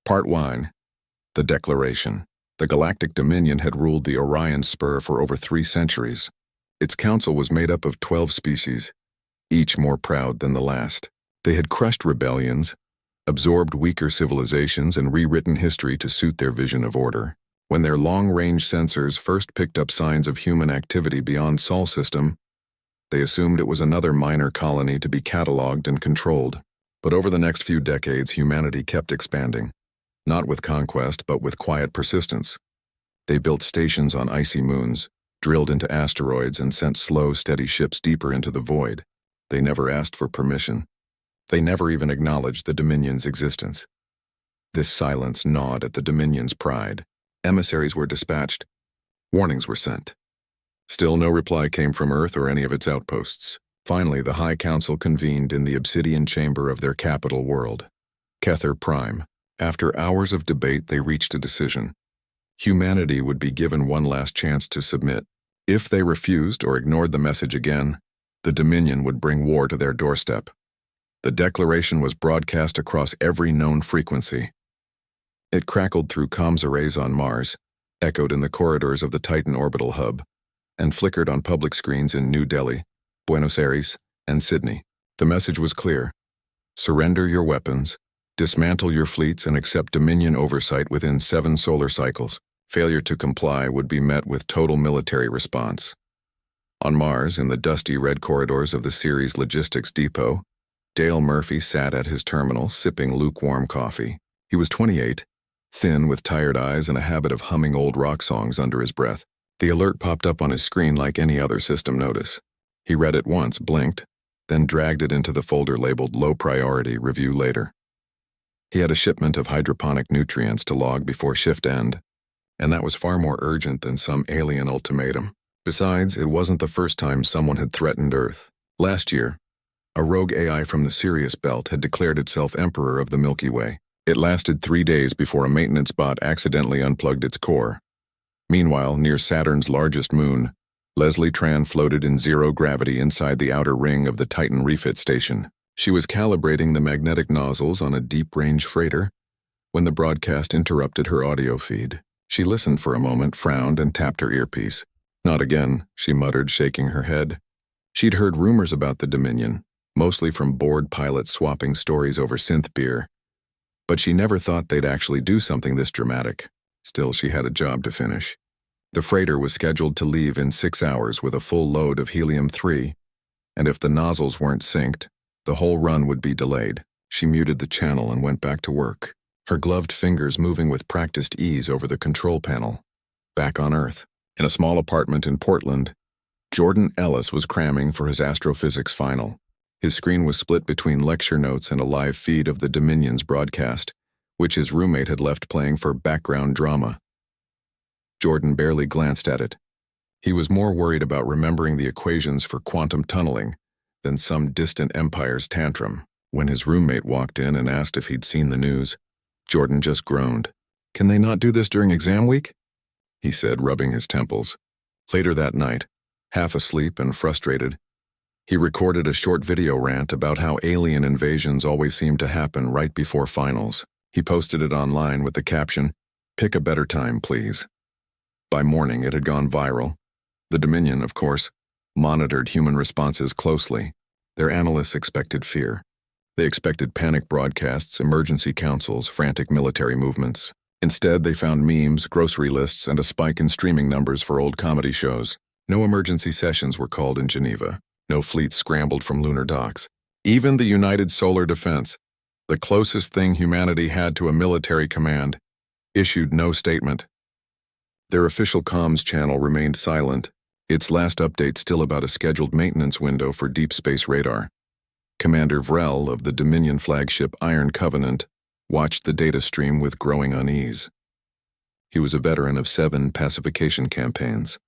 Part 1. The Declaration. The Galactic Dominion had ruled the Orion Spur for over 3 centuries. Its council was made up of 12 species, each more proud than the last. They had crushed rebellions, absorbed weaker civilizations, and rewritten history to suit their vision of order. When their long-range sensors first picked up signs of human activity beyond Sol system, they assumed it was another minor colony to be cataloged and controlled. But over the next few decades, humanity kept expanding. Not with conquest, but with quiet persistence. They built stations on icy moons, drilled into asteroids, and sent slow, steady ships deeper into the void. They never asked for permission. They never even acknowledged the Dominion's existence. This silence gnawed at the Dominion's pride. Emissaries were dispatched. Warnings were sent. Still no reply came from Earth or any of its outposts. Finally, the High Council convened in the obsidian chamber of their capital world, Kether Prime. After hours of debate, they reached a decision. Humanity would be given one last chance to submit. If they refused or ignored the message again, the Dominion would bring war to their doorstep. The declaration was broadcast across every known frequency. It crackled through comms arrays on Mars, echoed in the corridors of the Titan orbital hub, and flickered on public screens in New Delhi, Buenos Aires, and Sydney. The message was clear. Surrender your weapons, dismantle your fleets, and accept Dominion oversight within 7 solar cycles. Failure to comply would be met with total military response. On Mars, in the dusty red corridors of the Ceres Logistics Depot, Dale Murphy sat at his terminal sipping lukewarm coffee. He was 28, thin with tired eyes and a habit of humming old rock songs under his breath. The alert popped up on his screen like any other system notice. He read it once, blinked, then dragged it into the folder labeled Low Priority, Review Later. He had a shipment of hydroponic nutrients to log before shift end, and that was far more urgent than some alien ultimatum. Besides, it wasn't the first time someone had threatened Earth. Last year, a rogue AI from the Sirius Belt had declared itself Emperor of the Milky Way. It lasted 3 days before a maintenance bot accidentally unplugged its core. Meanwhile, near Saturn's largest moon, Leslie Tran floated in zero gravity inside the outer ring of the Titan refit station. She was calibrating the magnetic nozzles on a deep-range freighter when the broadcast interrupted her audio feed. She listened for a moment, frowned, and tapped her earpiece. Not again, she muttered, shaking her head. She'd heard rumors about the Dominion, mostly from bored pilots swapping stories over synth beer, but she never thought they'd actually do something this dramatic. Still, she had a job to finish. The freighter was scheduled to leave in 6 hours with a full load of helium-3, and if the nozzles weren't synced, the whole run would be delayed. She muted the channel and went back to work, her gloved fingers moving with practiced ease over the control panel. Back on Earth, in a small apartment in Portland, Jordan Ellis was cramming for his astrophysics final. His screen was split between lecture notes and a live feed of the Dominion's broadcast, which his roommate had left playing for background drama. Jordan barely glanced at it. He was more worried about remembering the equations for quantum tunneling than some distant empire's tantrum. When his roommate walked in and asked if he'd seen the news, Jordan just groaned. "Can they not do this during exam week?" he said, rubbing his temples. Later that night, half asleep and frustrated, he recorded a short video rant about how alien invasions always seem to happen right before finals. He posted it online with the caption, "Pick a better time, please." By morning, it had gone viral. The Dominion, of course, monitored human responses closely. Their analysts expected fear. They expected panic broadcasts, emergency councils, frantic military movements. Instead, they found memes, grocery lists, and a spike in streaming numbers for old comedy shows. No emergency sessions were called in Geneva. No fleets scrambled from lunar docks. Even the United Solar Defense, the closest thing humanity had to a military command, issued no statement. Their official comms channel remained silent, its last update still about a scheduled maintenance window for deep space radar. Commander Vrel of the Dominion flagship Iron Covenant watched the data stream with growing unease. He was a veteran of 7 pacification campaigns,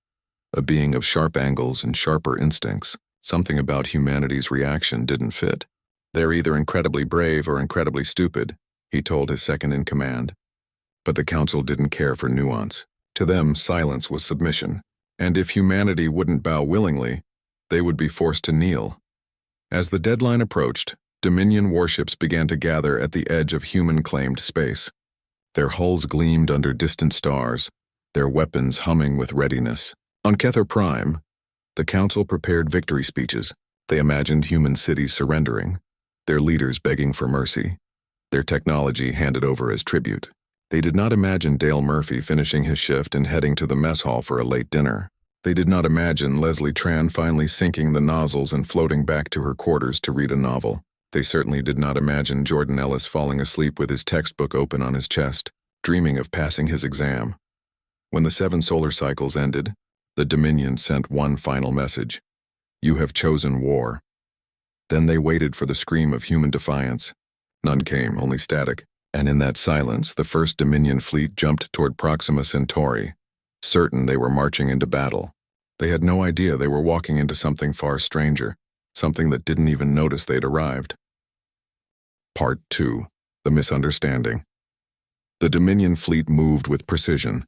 a being of sharp angles and sharper instincts. Something about humanity's reaction didn't fit. "They're either incredibly brave or incredibly stupid," he told his second-in-command. But the council didn't care for nuance. To them, silence was submission, and if humanity wouldn't bow willingly, they would be forced to kneel. As the deadline approached, Dominion warships began to gather at the edge of human-claimed space. Their hulls gleamed under distant stars, their weapons humming with readiness. On Kether Prime, the Council prepared victory speeches. They imagined human cities surrendering, their leaders begging for mercy, their technology handed over as tribute. They did not imagine Dale Murphy finishing his shift and heading to the mess hall for a late dinner. They did not imagine Leslie Tran finally sinking the nozzles and floating back to her quarters to read a novel. They certainly did not imagine Jordan Ellis falling asleep with his textbook open on his chest, dreaming of passing his exam. When the 7 solar cycles ended, the Dominion sent one final message. You have chosen war. Then they waited for the scream of human defiance. None came, only static. And in that silence, the first Dominion fleet jumped toward Proxima Centauri, certain they were marching into battle. They had no idea they were walking into something far stranger, something that didn't even notice they'd arrived. Part 2. The Misunderstanding. The Dominion fleet moved with precision.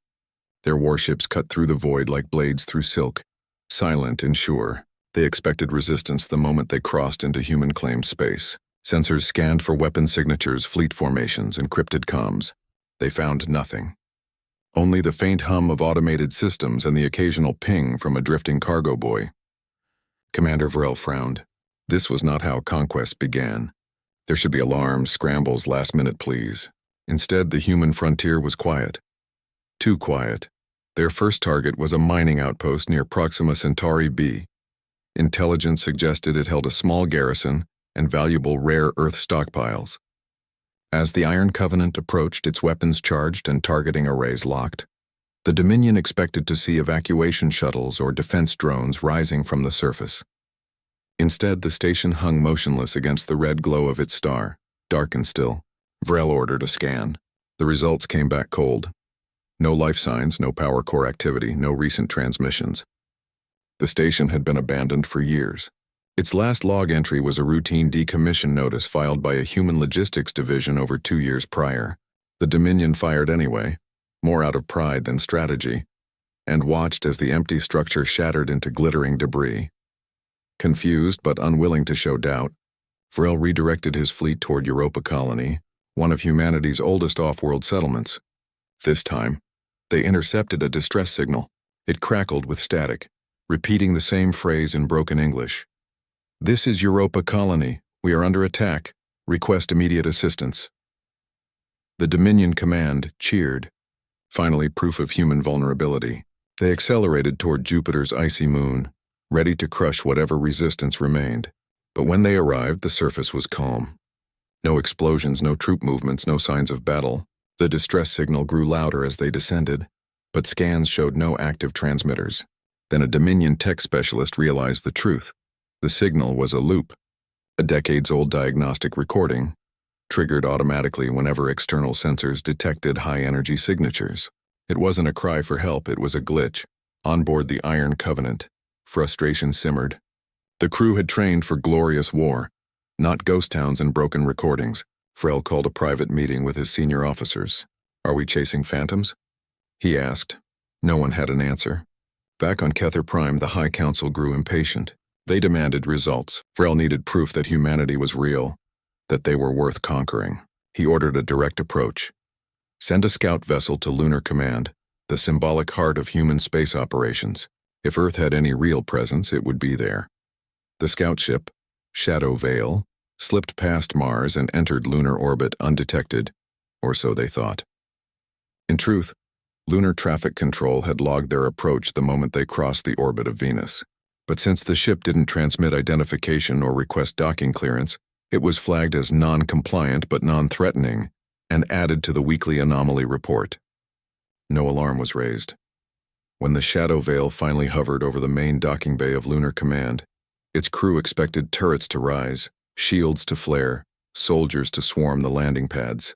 Their warships cut through the void like blades through silk, silent and sure. They expected resistance the moment they crossed into human-claimed space. Sensors scanned for weapon signatures, fleet formations, encrypted comms. They found nothing. Only the faint hum of automated systems and the occasional ping from a drifting cargo buoy. Commander Vrel frowned. This was not how conquest began. There should be alarms, scrambles, last-minute pleas. Instead, the human frontier was quiet. Too quiet. Their first target was a mining outpost near Proxima Centauri b. Intelligence suggested it held a small garrison and valuable rare earth stockpiles. As the Iron Covenant approached, its weapons charged and targeting arrays locked, the Dominion expected to see evacuation shuttles or defense drones rising from the surface. Instead, the station hung motionless against the red glow of its star, dark and still. Vrel ordered a scan. The results came back cold. No life signs, no power core activity, no recent transmissions. The station had been abandoned for years. Its last log entry was a routine decommission notice filed by a human logistics division over 2 years prior. The Dominion fired anyway, more out of pride than strategy, and watched as the empty structure shattered into glittering debris. Confused but unwilling to show doubt, Vrel redirected his fleet toward Europa Colony, one of humanity's oldest off-world settlements. This time, they intercepted a distress signal. It crackled with static, repeating the same phrase in broken English. This is Europa Colony. We are under attack. Request immediate assistance. The Dominion command cheered. Finally, proof of human vulnerability. They accelerated toward Jupiter's icy moon, ready to crush whatever resistance remained. But when they arrived, the surface was calm. No explosions, no troop movements, no signs of battle. The distress signal grew louder as they descended, but scans showed no active transmitters. Then a Dominion tech specialist realized the truth. The signal was a loop, a decades-old diagnostic recording, triggered automatically whenever external sensors detected high-energy signatures. It wasn't a cry for help, it was a glitch. On board the Iron Covenant, frustration simmered. The crew had trained for glorious war, not ghost towns and broken recordings. Vrel called a private meeting with his senior officers. Are we chasing phantoms? He asked. No one had an answer. Back on Kether Prime, the High Council grew impatient. They demanded results. Vrel needed proof that humanity was real, that they were worth conquering. He ordered a direct approach. Send a scout vessel to Lunar Command, the symbolic heart of human space operations. If Earth had any real presence, it would be there. The scout ship, Shadow Veil, slipped past Mars and entered lunar orbit undetected, or so they thought. In truth, Lunar Traffic Control had logged their approach the moment they crossed the orbit of Venus. But since the ship didn't transmit identification or request docking clearance, it was flagged as non-compliant but non-threatening and added to the weekly anomaly report. No alarm was raised. When the Shadow Veil finally hovered over the main docking bay of Lunar Command, its crew expected turrets to rise, shields to flare, soldiers to swarm the landing pads.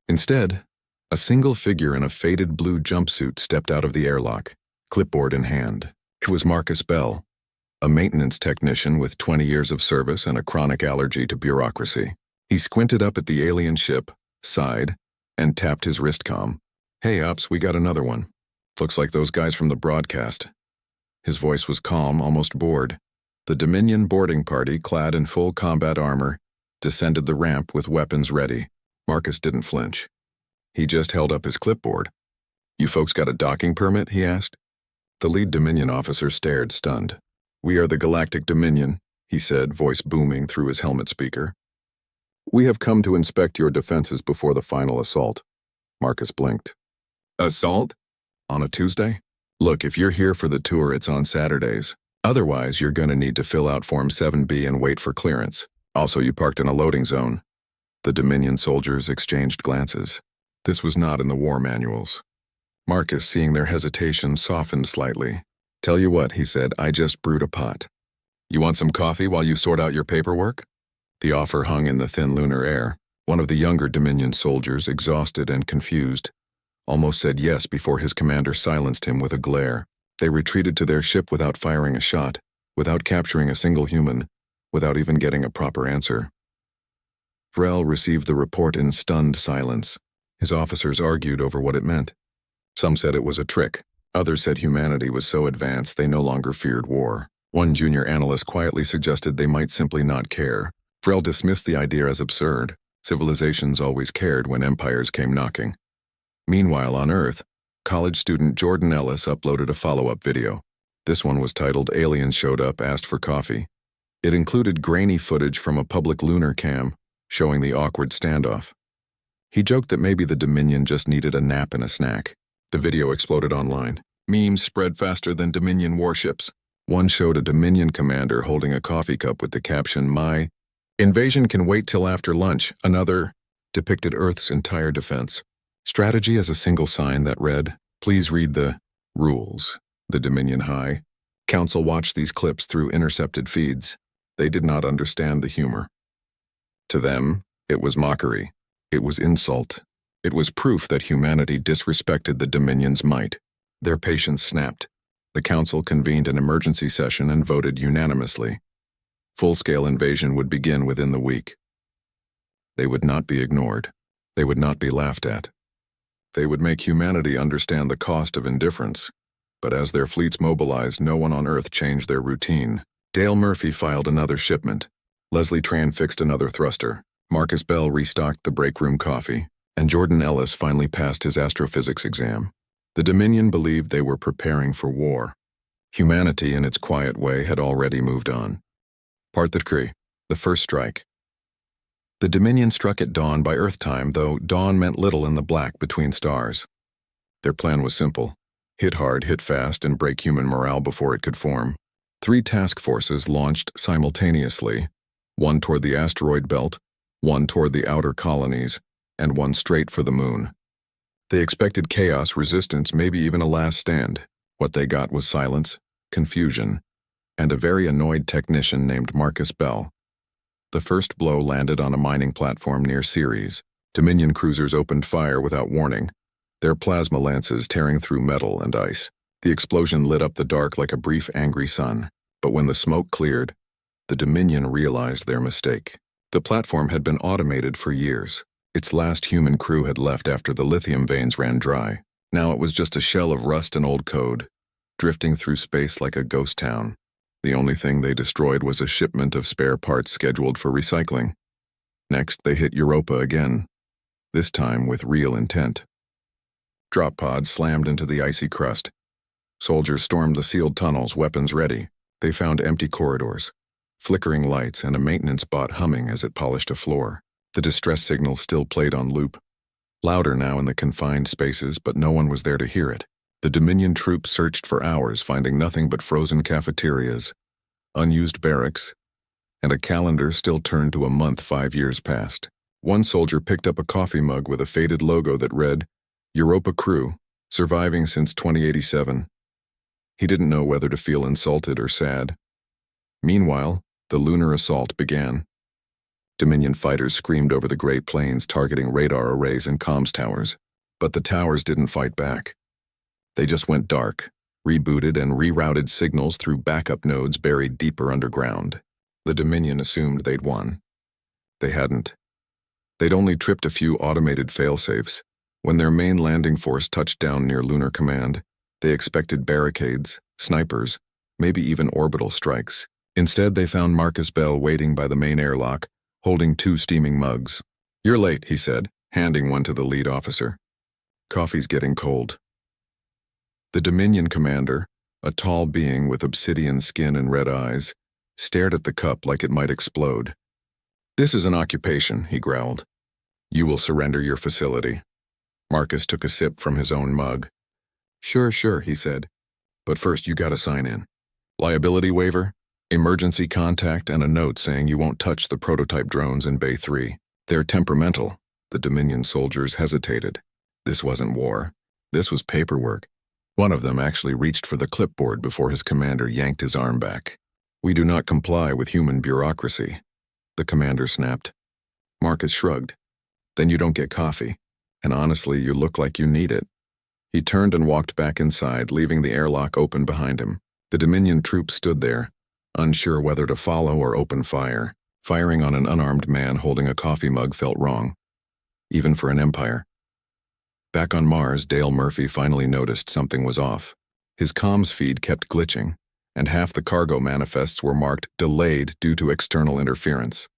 Instead, a single figure in a faded blue jumpsuit stepped out of the airlock, clipboard in hand. It was Marcus Bell, a maintenance technician with 20 years of service and a chronic allergy to bureaucracy. He squinted up at the alien ship, sighed, and tapped his wristcom. Hey, Ops, we got another one. Looks like those guys from the broadcast. His voice was calm, almost bored. The Dominion boarding party, clad in full combat armor, descended the ramp with weapons ready. Marcus didn't flinch. He just held up his clipboard. "You folks got a docking permit?" he asked. The lead Dominion officer stared, stunned. "We are the Galactic Dominion," he said, voice booming through his helmet speaker. "We have come to inspect your defenses before the final assault." Marcus blinked. "Assault? On a Tuesday? Look, if you're here for the tour, it's on Saturdays. Otherwise, you're gonna need to fill out Form 7B and wait for clearance. Also, you parked in a loading zone." The Dominion soldiers exchanged glances. This was not in the war manuals. Marcus, seeing their hesitation, softened slightly. "Tell you what," he said, "I just brewed a pot. You want some coffee while you sort out your paperwork?" The offer hung in the thin lunar air. One of the younger Dominion soldiers, exhausted and confused, almost said yes before his commander silenced him with a glare. They retreated to their ship without firing a shot, without capturing a single human, without even getting a proper answer. Vrel received the report in stunned silence. His officers argued over what it meant. Some said it was a trick. Others said humanity was so advanced they no longer feared war. One junior analyst quietly suggested they might simply not care. Vrel dismissed the idea as absurd. Civilizations always cared when empires came knocking. Meanwhile, on Earth, college student Jordan Ellis uploaded a follow-up video. This one was titled "Aliens Showed Up, Asked for Coffee." It included grainy footage from a public lunar cam showing the awkward standoff. He joked that maybe the Dominion just needed a nap and a snack. The video exploded online. Memes spread faster than Dominion warships. One showed a Dominion commander holding a coffee cup with the caption, "My invasion can wait till after lunch." Another depicted Earth's entire defense strategy as a single sign that read, "Please read the rules." The Dominion High Council watched these clips through intercepted feeds. They did not understand the humor. To them, it was mockery. It was insult. It was proof that humanity disrespected the Dominion's might. Their patience snapped. The Council convened an emergency session and voted unanimously. Full-scale invasion would begin within the week. They would not be ignored. They would not be laughed at. They would make humanity understand the cost of indifference. But as their fleets mobilized, no one on Earth changed their routine. Dale Murphy filed another shipment. Leslie Tran fixed another thruster. Marcus Bell restocked the break room coffee. And Jordan Ellis finally passed his astrophysics exam. The Dominion believed they were preparing for war. Humanity, in its quiet way, had already moved on. Part 3. The first strike. The Dominion struck at dawn by Earth time, though dawn meant little in the black between stars. Their plan was simple. Hit hard, hit fast, and break human morale before it could form. 3 task forces launched simultaneously, one toward the asteroid belt, one toward the outer colonies, and one straight for the moon. They expected chaos, resistance, maybe even a last stand. What they got was silence, confusion, and a very annoyed technician named Marcus Bell. The first blow landed on a mining platform near Ceres. Dominion cruisers opened fire without warning, their plasma lances tearing through metal and ice. The explosion lit up the dark like a brief, angry sun. But when the smoke cleared, the Dominion realized their mistake. The platform had been automated for years. Its last human crew had left after the lithium veins ran dry. Now it was just a shell of rust and old code, drifting through space like a ghost town. The only thing they destroyed was a shipment of spare parts scheduled for recycling. Next, they hit Europa again, this time with real intent. Drop pods slammed into the icy crust. Soldiers stormed the sealed tunnels, weapons ready. They found empty corridors, flickering lights, and a maintenance bot humming as it polished a floor. The distress signal still played on loop, louder now in the confined spaces, but no one was there to hear it. The Dominion troops searched for hours, finding nothing but frozen cafeterias, unused barracks, and a calendar still turned to a month 5 years past. One soldier picked up a coffee mug with a faded logo that read, "Europa Crew, surviving since 2087. He didn't know whether to feel insulted or sad. Meanwhile, the lunar assault began. Dominion fighters screamed over the Great Plains, targeting radar arrays and comms towers. But the towers didn't fight back. They just went dark, rebooted and rerouted signals through backup nodes buried deeper underground. The Dominion assumed they'd won. They hadn't. They'd only tripped a few automated failsafes. When their main landing force touched down near Lunar Command, they expected barricades, snipers, maybe even orbital strikes. Instead, they found Marcus Bell waiting by the main airlock, holding 2 steaming mugs. "You're late," he said, handing one to the lead officer. Coffee's getting cold. The Dominion commander, a tall being with obsidian skin and red eyes, stared at the cup like it might explode. "This is an occupation," he growled. "You will surrender your facility." Marcus took a sip from his own mug. Sure, he said. "But first you gotta sign in. Liability waiver, emergency contact, and a note saying you won't touch the prototype drones in Bay 3. They're temperamental." The Dominion soldiers hesitated. This wasn't war. This was paperwork. One of them actually reached for the clipboard before his commander yanked his arm back. "We do not comply with human bureaucracy," the commander snapped. Marcus shrugged. "Then you don't get coffee. And honestly, you look like you need it." He turned and walked back inside, leaving the airlock open behind him. The Dominion troops stood there, unsure whether to follow or open fire. Firing on an unarmed man holding a coffee mug felt wrong, even for an empire. Back on Mars, Dale Murphy finally noticed something was off. His comms feed kept glitching, and half the cargo manifests were marked delayed due to external interference.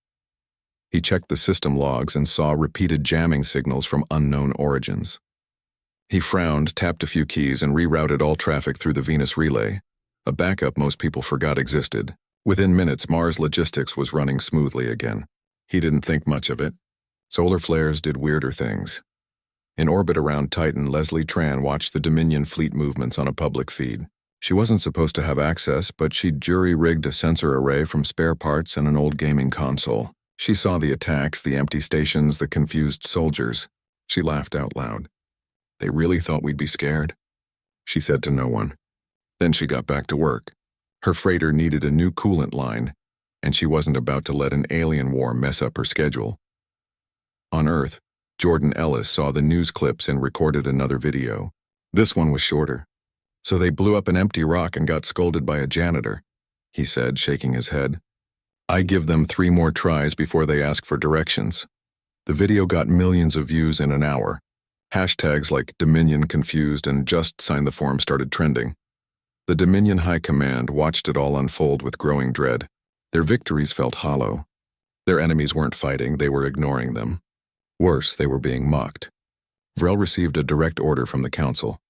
He checked the system logs and saw repeated jamming signals from unknown origins. He frowned, tapped a few keys, and rerouted all traffic through the Venus relay, a backup most people forgot existed. Within minutes, Mars logistics was running smoothly again. He didn't think much of it. Solar flares did weirder things. In orbit around Titan, Leslie Tran watched the Dominion fleet movements on a public feed. She wasn't supposed to have access, but she'd jury-rigged a sensor array from spare parts and an old gaming console. She saw the attacks, the empty stations, the confused soldiers. She laughed out loud. "They really thought we'd be scared?" She said to no one. Then she got back to work. Her freighter needed a new coolant line, and she wasn't about to let an alien war mess up her schedule. On Earth, Jordan Ellis saw the news clips and recorded another video. This one was shorter. "So they blew up an empty rock and got scolded by a janitor," he said, shaking his head. "I give them 3 more tries before they ask for directions." The video got millions of views in an hour. Hashtags like Dominion Confused and Just Sign the Form started trending. The Dominion High Command watched it all unfold with growing dread. Their victories felt hollow. Their enemies weren't fighting, they were ignoring them. Worse, they were being mocked. Vrel received a direct order from the Council.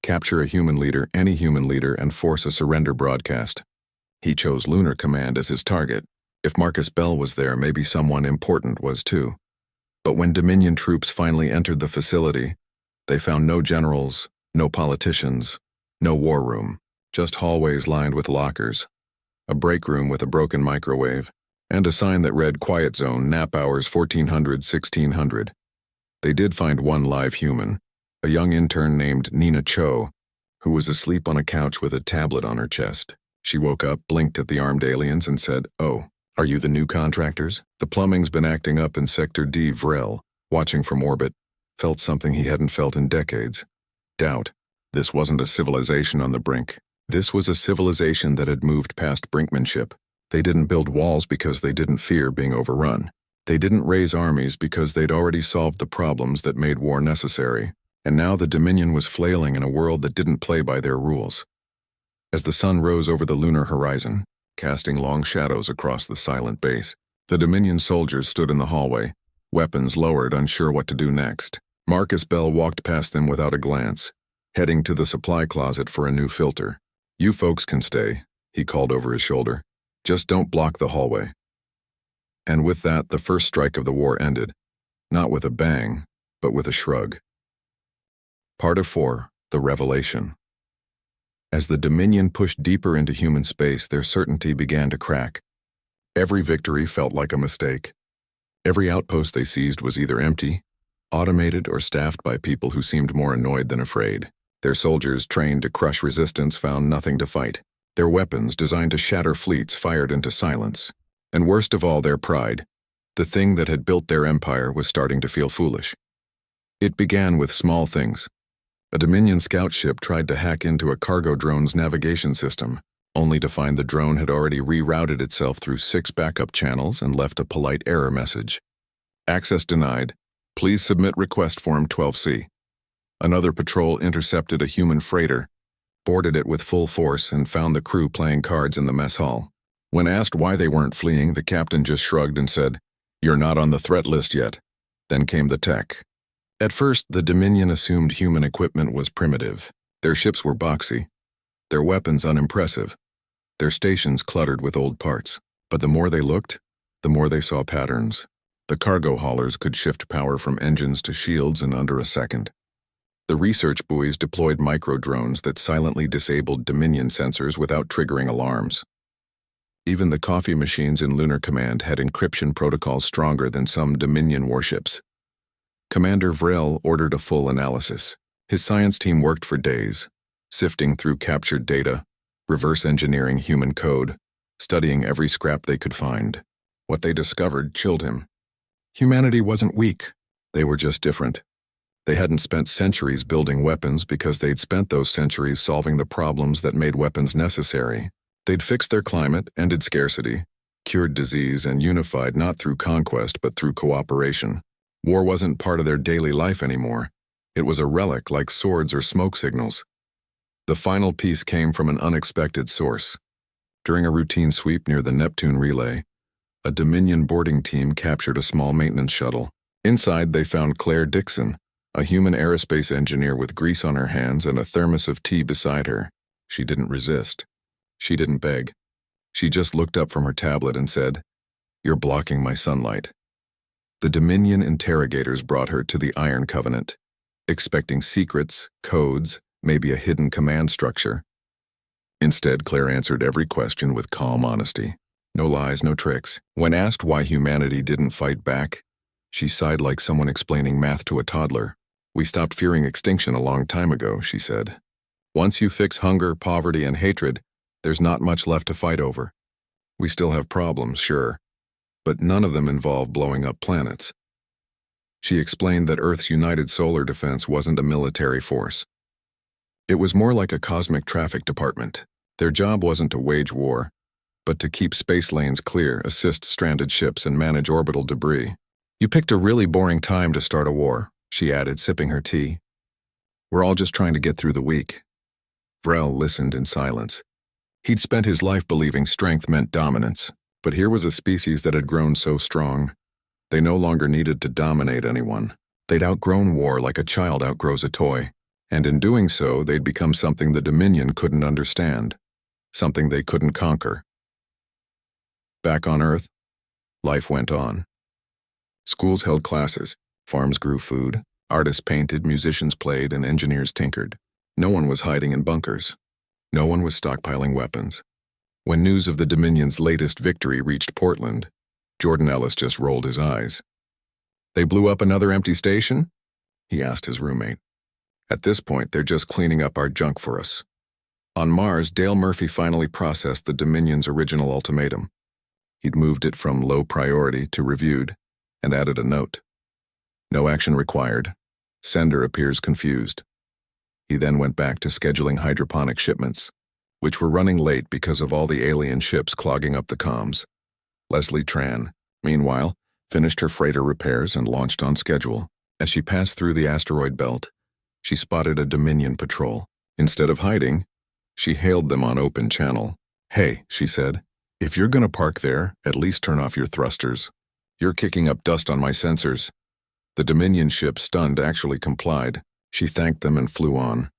Capture a human leader, any human leader, and force a surrender broadcast. He chose Lunar Command as his target. If Marcus Bell was there, maybe someone important was too. But when Dominion troops finally entered the facility, they found no generals, no politicians, no war room, just hallways lined with lockers, a break room with a broken microwave, and a sign that read "Quiet Zone, nap hours 1400-1600. They did find one live human, a young intern named Nina Cho, who was asleep on a couch with a tablet on her chest. She woke up, blinked at the armed aliens, and said, "Oh, are you the new contractors?" The plumbing's been acting up in Sector D. Vrel, watching from orbit, felt something he hadn't felt in decades. Doubt. This wasn't a civilization on the brink. This was a civilization that had moved past brinkmanship. They didn't build walls because they didn't fear being overrun. They didn't raise armies because they'd already solved the problems that made war necessary. And now the Dominion was flailing in a world that didn't play by their rules. As the sun rose over the lunar horizon, casting long shadows across the silent base, the Dominion soldiers stood in the hallway, weapons lowered, unsure what to do next. Marcus Bell walked past them without a glance, heading to the supply closet for a new filter. "You folks can stay," he called over his shoulder. "Just don't block the hallway." And with that, the first strike of the war ended, not with a bang, but with a shrug. Part of 4, The Revelation. As the Dominion pushed deeper into human space, their certainty began to crack. Every victory felt like a mistake. Every outpost they seized was either empty, automated, or staffed by people who seemed more annoyed than afraid. Their soldiers, trained to crush resistance, found nothing to fight. Their weapons, designed to shatter fleets, fired into silence. And worst of all, their pride, the thing that had built their empire, was starting to feel foolish. It began with small things. A Dominion scout ship tried to hack into a cargo drone's navigation system, only to find the drone had already rerouted itself through 6 backup channels and left a polite error message. "Access denied. Please submit request form 12C. Another patrol intercepted a human freighter, boarded it with full force, and found the crew playing cards in the mess hall. When asked why they weren't fleeing, the captain just shrugged and said, "You're not on the threat list yet." Then came the tech. At first, the Dominion assumed human equipment was primitive. Their ships were boxy, their weapons unimpressive, their stations cluttered with old parts. But the more they looked, the more they saw patterns. The cargo haulers could shift power from engines to shields in under a second. The research buoys deployed micro-drones that silently disabled Dominion sensors without triggering alarms. Even the coffee machines in Lunar Command had encryption protocols stronger than some Dominion warships. Commander Vrel ordered a full analysis. His science team worked for days, sifting through captured data, reverse engineering human code, studying every scrap they could find. What they discovered chilled him. Humanity wasn't weak. They were just different. They hadn't spent centuries building weapons because they'd spent those centuries solving the problems that made weapons necessary. They'd fixed their climate, ended scarcity, cured disease, and unified not through conquest but through cooperation. War wasn't part of their daily life anymore. It was a relic like swords or smoke signals. The final piece came from an unexpected source. During a routine sweep near the Neptune relay, a Dominion boarding team captured a small maintenance shuttle. Inside, they found Claire Dixon, a human aerospace engineer with grease on her hands and a thermos of tea beside her. She didn't resist. She didn't beg. She just looked up from her tablet and said, "You're blocking my sunlight." The Dominion interrogators brought her to the Iron Covenant, expecting secrets, codes, maybe a hidden command structure. Instead, Claire answered every question with calm honesty. No lies, no tricks. When asked why humanity didn't fight back, she sighed like someone explaining math to a toddler. "We stopped fearing extinction a long time ago," she said. "Once you fix hunger, poverty, and hatred, there's not much left to fight over. We still have problems, sure, but none of them involve blowing up planets." She explained that Earth's united solar defense wasn't a military force. It was more like a cosmic traffic department. Their job wasn't to wage war, but to keep space lanes clear, assist stranded ships, and manage orbital debris. "You picked a really boring time to start a war," she added, sipping her tea. "We're all just trying to get through the week." Vrel listened in silence. He'd spent his life believing strength meant dominance, but here was a species that had grown so strong. They no longer needed to dominate anyone. They'd outgrown war like a child outgrows a toy, and in doing so, they'd become something the Dominion couldn't understand, something they couldn't conquer. Back on Earth, life went on. Schools held classes, farms grew food, artists painted, musicians played, and engineers tinkered. No one was hiding in bunkers. No one was stockpiling weapons. When news of the Dominion's latest victory reached Portland, Jordan Ellis just rolled his eyes. "They blew up another empty station?" he asked his roommate. "At this point, they're just cleaning up our junk for us." On Mars, Dale Murphy finally processed the Dominion's original ultimatum. He'd moved it from low priority to reviewed, and added a note. "No action required. Sender appears confused." He then went back to scheduling hydroponic shipments, which were running late because of all the alien ships clogging up the comms. Leslie Tran, meanwhile, finished her freighter repairs and launched on schedule. As she passed through the asteroid belt, she spotted a Dominion patrol. Instead of hiding, she hailed them on open channel. "Hey," she said, "if you're gonna park there, at least turn off your thrusters. You're kicking up dust on my sensors." The Dominion ship, stunned, actually complied. She thanked them and flew on.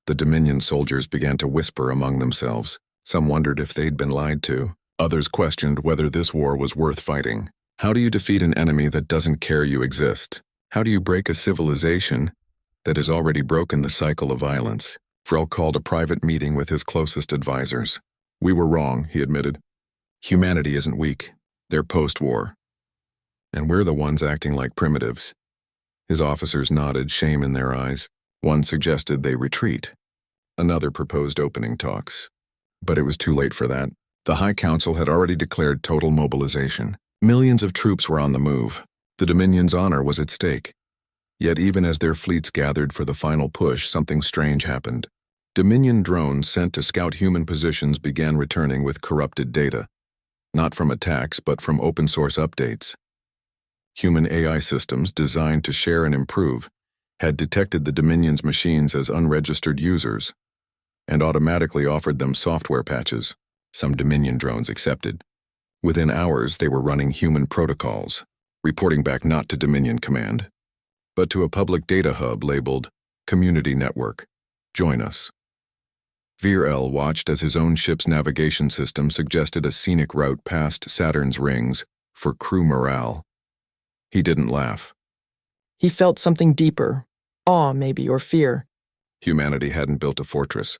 The Dominion soldiers began to whisper among themselves. Some wondered if they'd been lied to. Others questioned whether this war was worth fighting. How do you defeat an enemy that doesn't care you exist? How do you break a civilization that has already broken the cycle of violence? Vrel called a private meeting with his closest advisors. "We were wrong," he admitted. "Humanity isn't weak. They're post-war. And we're the ones acting like primitives." His officers nodded, shame in their eyes. One suggested they retreat. Another proposed opening talks. But it was too late for that. The High Council had already declared total mobilization. Millions of troops were on the move. The Dominion's honor was at stake. Yet even as their fleets gathered for the final push, something strange happened. Dominion drones sent to scout human positions began returning with corrupted data. Not from attacks, but from open-source updates. Human AI systems designed to share and improve had detected the Dominion's machines as unregistered users and automatically offered them software patches. Some Dominion drones accepted. Within hours, they were running human protocols, reporting back not to Dominion Command, but to a public data hub labeled Community Network. Join us. Vir-El watched as his own ship's navigation system suggested a scenic route past Saturn's rings for crew morale. He didn't laugh. He felt something deeper, awe maybe, or fear. Humanity hadn't built a fortress.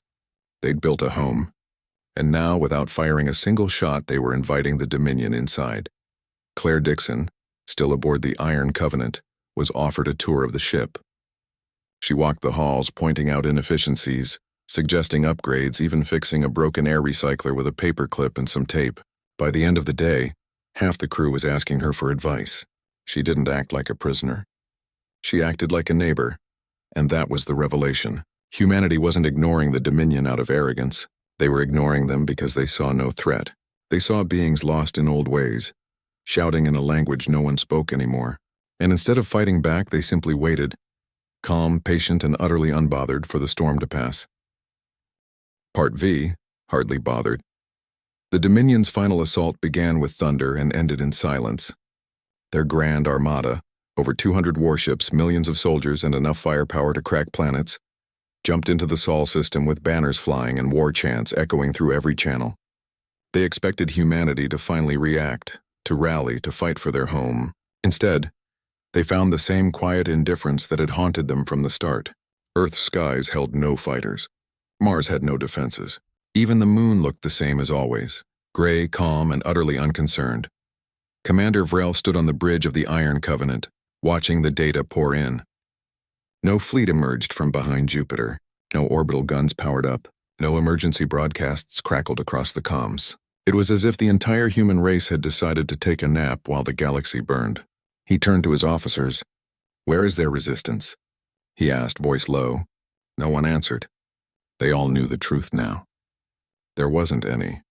They'd built a home. And now, without firing a single shot, they were inviting the Dominion inside. Claire Dixon, still aboard the Iron Covenant, was offered a tour of the ship. She walked the halls, pointing out inefficiencies, suggesting upgrades, even fixing a broken air recycler with a paper clip and some tape. By the end of the day, half the crew was asking her for advice. She didn't act like a prisoner. She acted like a neighbor, and that was the revelation. Humanity wasn't ignoring the Dominion out of arrogance. They were ignoring them because they saw no threat. They saw beings lost in old ways, shouting in a language no one spoke anymore. And instead of fighting back, they simply waited, calm, patient, and utterly unbothered for the storm to pass. Part V, hardly bothered. The Dominion's final assault began with thunder and ended in silence. Their grand armada, over 200 warships, millions of soldiers, and enough firepower to crack planets, jumped into the Sol system with banners flying and war chants echoing through every channel. They expected humanity to finally react, to rally, to fight for their home. Instead, they found the same quiet indifference that had haunted them from the start. Earth's skies held no fighters. Mars had no defenses. Even the moon looked the same as always, gray, calm, and utterly unconcerned. Commander Vir-El stood on the bridge of the Iron Covenant, watching the data pour in. No fleet emerged from behind Jupiter. No orbital guns powered up. No emergency broadcasts crackled across the comms. It was as if the entire human race had decided to take a nap while the galaxy burned. He turned to his officers. "Where is their resistance?" he asked, voice low. No one answered. They all knew the truth now. There wasn't any.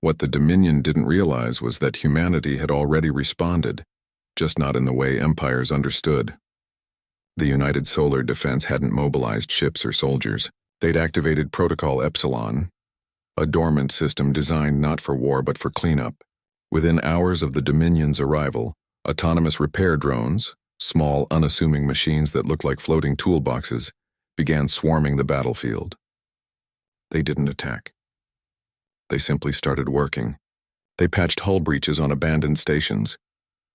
What the Dominion didn't realize was that humanity had already responded, just not in the way empires understood. The United Solar Defense hadn't mobilized ships or soldiers. They'd activated Protocol Epsilon, a dormant system designed not for war but for cleanup. Within hours of the Dominion's arrival, autonomous repair drones, small, unassuming machines that looked like floating toolboxes, began swarming the battlefield. They didn't attack. They simply started working. They patched hull breaches on abandoned stations,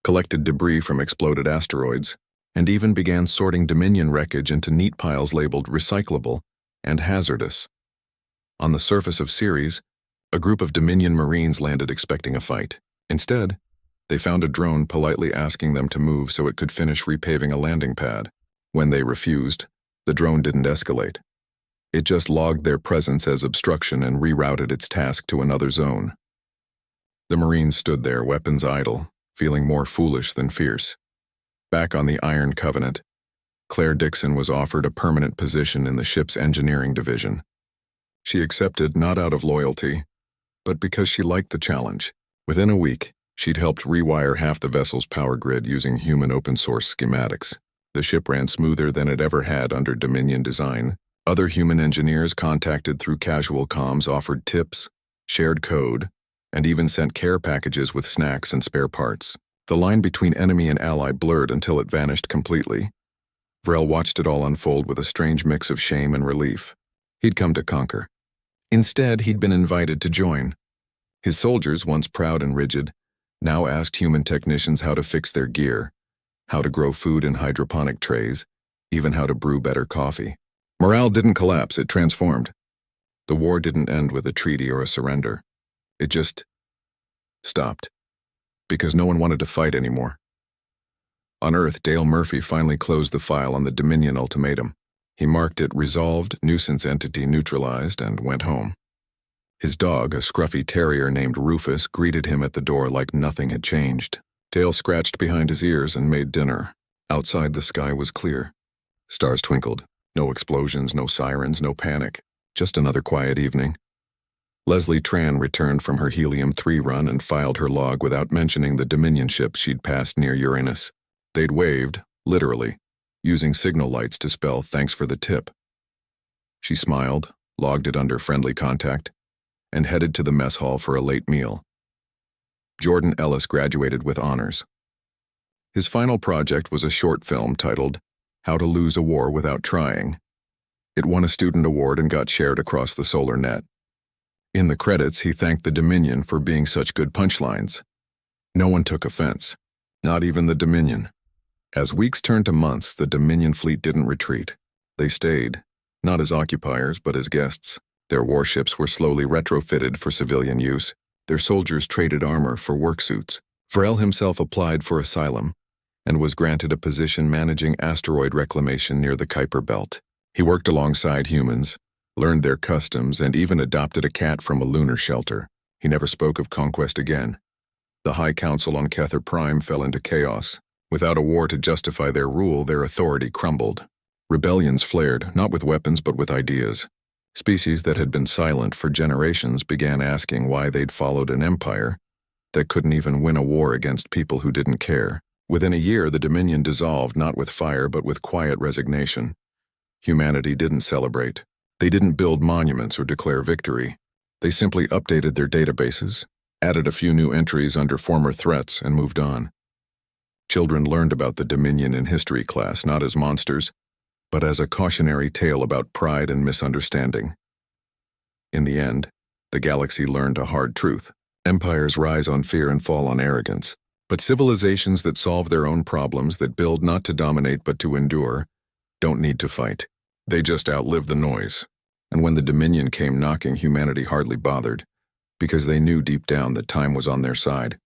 collected debris from exploded asteroids, and even began sorting Dominion wreckage into neat piles labeled recyclable and hazardous. On the surface of Ceres, a group of Dominion Marines landed expecting a fight. Instead, they found a drone politely asking them to move so it could finish repaving a landing pad. When they refused, the drone didn't escalate. It just logged their presence as obstruction and rerouted its task to another zone. The Marines stood there, weapons idle, feeling more foolish than fierce. Back on the Iron Covenant, Claire Dixon was offered a permanent position in the ship's engineering division. She accepted not out of loyalty, but because she liked the challenge. Within a week, she'd helped rewire half the vessel's power grid using human open-source schematics. The ship ran smoother than it ever had under Dominion design. Other human engineers contacted through casual comms offered tips, shared code, and even sent care packages with snacks and spare parts. The line between enemy and ally blurred until it vanished completely. Vir-El watched it all unfold with a strange mix of shame and relief. He'd come to conquer. Instead, he'd been invited to join. His soldiers, once proud and rigid, now asked human technicians how to fix their gear, how to grow food in hydroponic trays, even how to brew better coffee. Morale didn't collapse, it transformed. The war didn't end with a treaty or a surrender. It just stopped, because no one wanted to fight anymore. On Earth, Dale Murphy finally closed the file on the Dominion ultimatum. He marked it resolved, nuisance entity neutralized, and went home. His dog, a scruffy terrier named Rufus, greeted him at the door like nothing had changed. Dale scratched behind his ears and made dinner. Outside, the sky was clear. Stars twinkled. No explosions, no sirens, no panic. Just another quiet evening. Leslie Tran returned from her Helium-3 run and filed her log without mentioning the Dominion ships she'd passed near Uranus. They'd waved, literally, using signal lights to spell thanks for the tip. She smiled, logged it under friendly contact, and headed to the mess hall for a late meal. Jordan Ellis graduated with honors. His final project was a short film titled How to Lose a War Without Trying. It won a student award and got shared across the solar net. In the credits, he thanked the Dominion for being such good punchlines. No one took offense, not even the Dominion. As weeks turned to months, the Dominion fleet didn't retreat. They stayed, not as occupiers, but as guests. Their warships were slowly retrofitted for civilian use. Their soldiers traded armor for work suits. Varel himself applied for asylum and was granted a position managing asteroid reclamation near the Kuiper Belt. He worked alongside humans, learned their customs, and even adopted a cat from a lunar shelter. He never spoke of conquest again. The High Council on Kether Prime fell into chaos. Without a war to justify their rule, their authority crumbled. Rebellions flared, not with weapons but with ideas. Species that had been silent for generations began asking why they'd followed an empire that couldn't even win a war against people who didn't care. Within a year, the Dominion dissolved not with fire but with quiet resignation. Humanity didn't celebrate. They didn't build monuments or declare victory. They simply updated their databases, added a few new entries under former threats, and moved on. Children learned about the Dominion in history class not as monsters, but as a cautionary tale about pride and misunderstanding. In the end, the galaxy learned a hard truth. Empires rise on fear and fall on arrogance, but civilizations that solve their own problems, that build not to dominate but to endure, don't need to fight. They just outlive the noise. And when the Dominion came knocking, humanity hardly bothered, because they knew deep down that time was on their side.